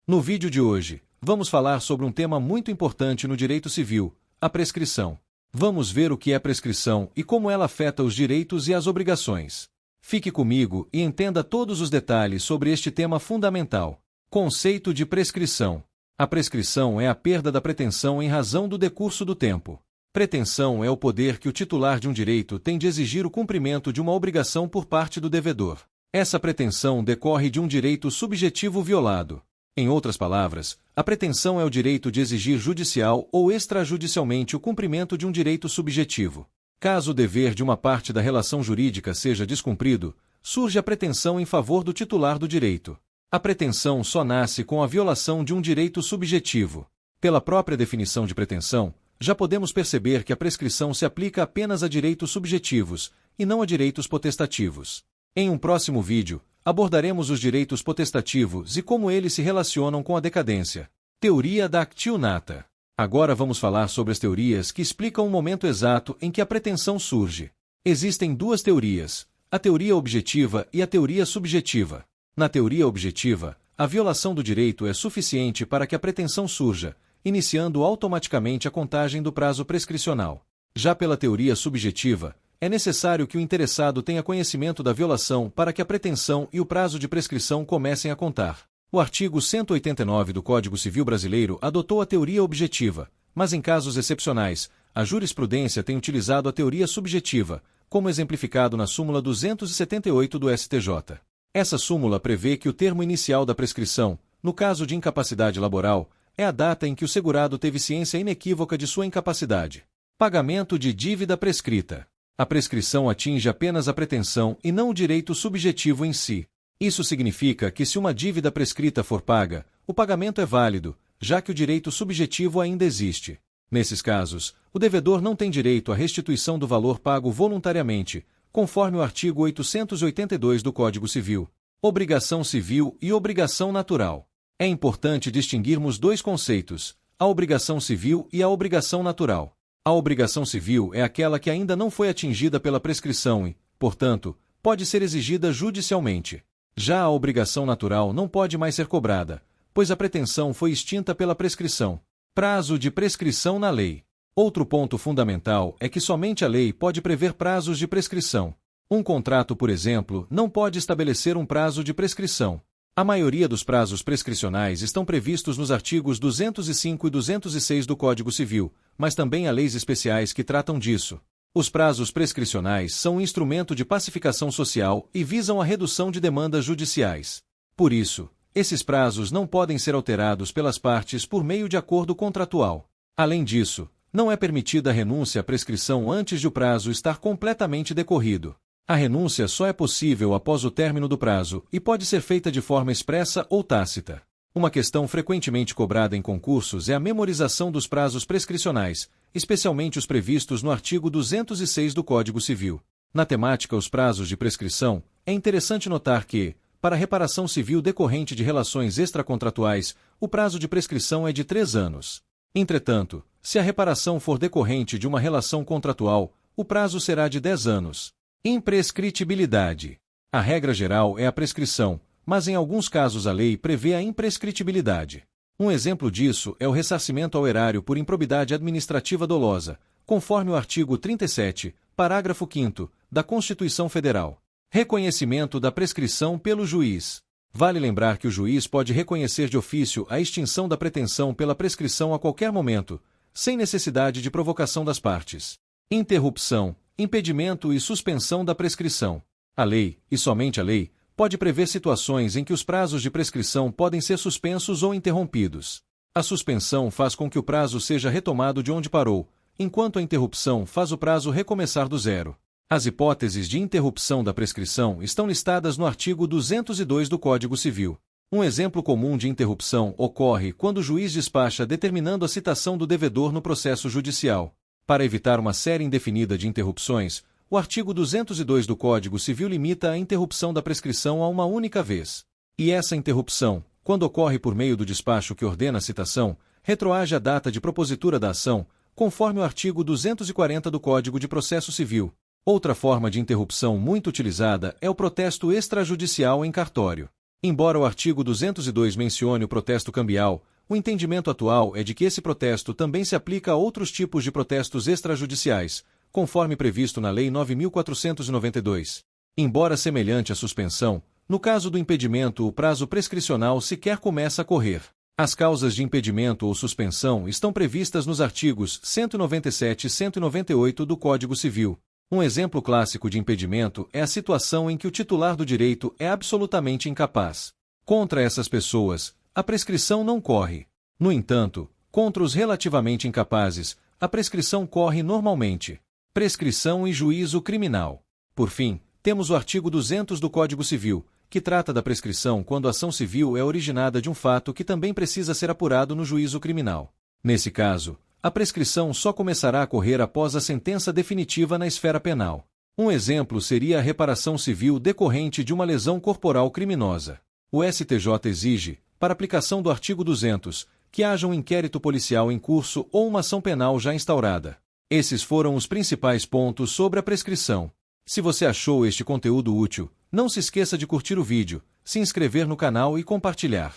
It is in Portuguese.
No vídeo de hoje, vamos falar sobre um tema muito importante no direito civil, a prescrição. Vamos ver o que é prescrição e como ela afeta os direitos e as obrigações. Fique comigo e entenda todos os detalhes sobre este tema fundamental. Conceito de prescrição. A prescrição é a perda da pretensão em razão do decurso do tempo. Pretensão é o poder que o titular de um direito tem de exigir o cumprimento de uma obrigação por parte do devedor. Essa pretensão decorre de um direito subjetivo violado. Em outras palavras, a pretensão é o direito de exigir judicial ou extrajudicialmente o cumprimento de um direito subjetivo. Caso o dever de uma parte da relação jurídica seja descumprido, surge a pretensão em favor do titular do direito. A pretensão só nasce com a violação de um direito subjetivo. Pela própria definição de pretensão, já podemos perceber que a prescrição se aplica apenas a direitos subjetivos, e não a direitos potestativos. Em um próximo vídeo, abordaremos os direitos potestativos e como eles se relacionam com a decadência. Teoria da actio nata. Agora vamos falar sobre as teorias que explicam o momento exato em que a pretensão surge. Existem duas teorias, a teoria objetiva e a teoria subjetiva. Na teoria objetiva, a violação do direito é suficiente para que a pretensão surja, iniciando automaticamente a contagem do prazo prescricional. Já pela teoria subjetiva, é necessário que o interessado tenha conhecimento da violação para que a pretensão e o prazo de prescrição comecem a contar. O artigo 189 do Código Civil Brasileiro adotou a teoria objetiva, mas em casos excepcionais, a jurisprudência tem utilizado a teoria subjetiva, como exemplificado na súmula 278 do STJ. Essa súmula prevê que o termo inicial da prescrição, no caso de incapacidade laboral, é a data em que o segurado teve ciência inequívoca de sua incapacidade. Pagamento de dívida prescrita. A prescrição atinge apenas a pretensão e não o direito subjetivo em si. Isso significa que se uma dívida prescrita for paga, o pagamento é válido, já que o direito subjetivo ainda existe. Nesses casos, o devedor não tem direito à restituição do valor pago voluntariamente, conforme o artigo 882 do Código Civil. Obrigação civil e obrigação natural. É importante distinguirmos dois conceitos, a obrigação civil e a obrigação natural. A obrigação civil é aquela que ainda não foi atingida pela prescrição e, portanto, pode ser exigida judicialmente. Já a obrigação natural não pode mais ser cobrada, pois a pretensão foi extinta pela prescrição. Prazo de prescrição na lei. Outro ponto fundamental é que somente a lei pode prever prazos de prescrição. Um contrato, por exemplo, não pode estabelecer um prazo de prescrição. A maioria dos prazos prescricionais estão previstos nos artigos 205 e 206 do Código Civil, mas também há leis especiais que tratam disso. Os prazos prescricionais são um instrumento de pacificação social e visam a redução de demandas judiciais. Por isso, esses prazos não podem ser alterados pelas partes por meio de acordo contratual. Além disso, não é permitida a renúncia à prescrição antes de o prazo estar completamente decorrido. A renúncia só é possível após o término do prazo e pode ser feita de forma expressa ou tácita. Uma questão frequentemente cobrada em concursos é a memorização dos prazos prescricionais, especialmente os previstos no artigo 206 do Código Civil. Na temática os prazos de prescrição, é interessante notar que, para reparação civil decorrente de relações extracontratuais, o prazo de prescrição é de 3 anos. Entretanto, se a reparação for decorrente de uma relação contratual, o prazo será de 10 anos. Imprescritibilidade. A regra geral é a prescrição, mas em alguns casos a lei prevê a imprescritibilidade. Um exemplo disso é o ressarcimento ao erário por improbidade administrativa dolosa, conforme o artigo 37, parágrafo 5º, da Constituição Federal. Reconhecimento da prescrição pelo juiz. Vale lembrar que o juiz pode reconhecer de ofício a extinção da pretensão pela prescrição a qualquer momento, sem necessidade de provocação das partes. Interrupção, impedimento e suspensão da prescrição. A lei, e somente a lei, pode prever situações em que os prazos de prescrição podem ser suspensos ou interrompidos. A suspensão faz com que o prazo seja retomado de onde parou, enquanto a interrupção faz o prazo recomeçar do zero. As hipóteses de interrupção da prescrição estão listadas no artigo 202 do Código Civil. Um exemplo comum de interrupção ocorre quando o juiz despacha determinando a citação do devedor no processo judicial. Para evitar uma série indefinida de interrupções, o artigo 202 do Código Civil limita a interrupção da prescrição a uma única vez. E essa interrupção, quando ocorre por meio do despacho que ordena a citação, retroage à data de propositura da ação, conforme o artigo 240 do Código de Processo Civil. Outra forma de interrupção muito utilizada é o protesto extrajudicial em cartório. Embora o artigo 202 mencione o protesto cambial, o entendimento atual é de que esse protesto também se aplica a outros tipos de protestos extrajudiciais, conforme previsto na Lei 9.492. Embora semelhante à suspensão, no caso do impedimento o prazo prescricional sequer começa a correr. As causas de impedimento ou suspensão estão previstas nos artigos 197 e 198 do Código Civil. Um exemplo clássico de impedimento é a situação em que o titular do direito é absolutamente incapaz. Contra essas pessoas, a prescrição não corre. No entanto, contra os relativamente incapazes, a prescrição corre normalmente. Prescrição e juízo criminal. Por fim, temos o artigo 200 do Código Civil, que trata da prescrição quando a ação civil é originada de um fato que também precisa ser apurado no juízo criminal. Nesse caso, a prescrição só começará a correr após a sentença definitiva na esfera penal. Um exemplo seria a reparação civil decorrente de uma lesão corporal criminosa. O STJ exige, para aplicação do artigo 200, que haja um inquérito policial em curso ou uma ação penal já instaurada. Esses foram os principais pontos sobre a prescrição. Se você achou este conteúdo útil, não se esqueça de curtir o vídeo, se inscrever no canal e compartilhar.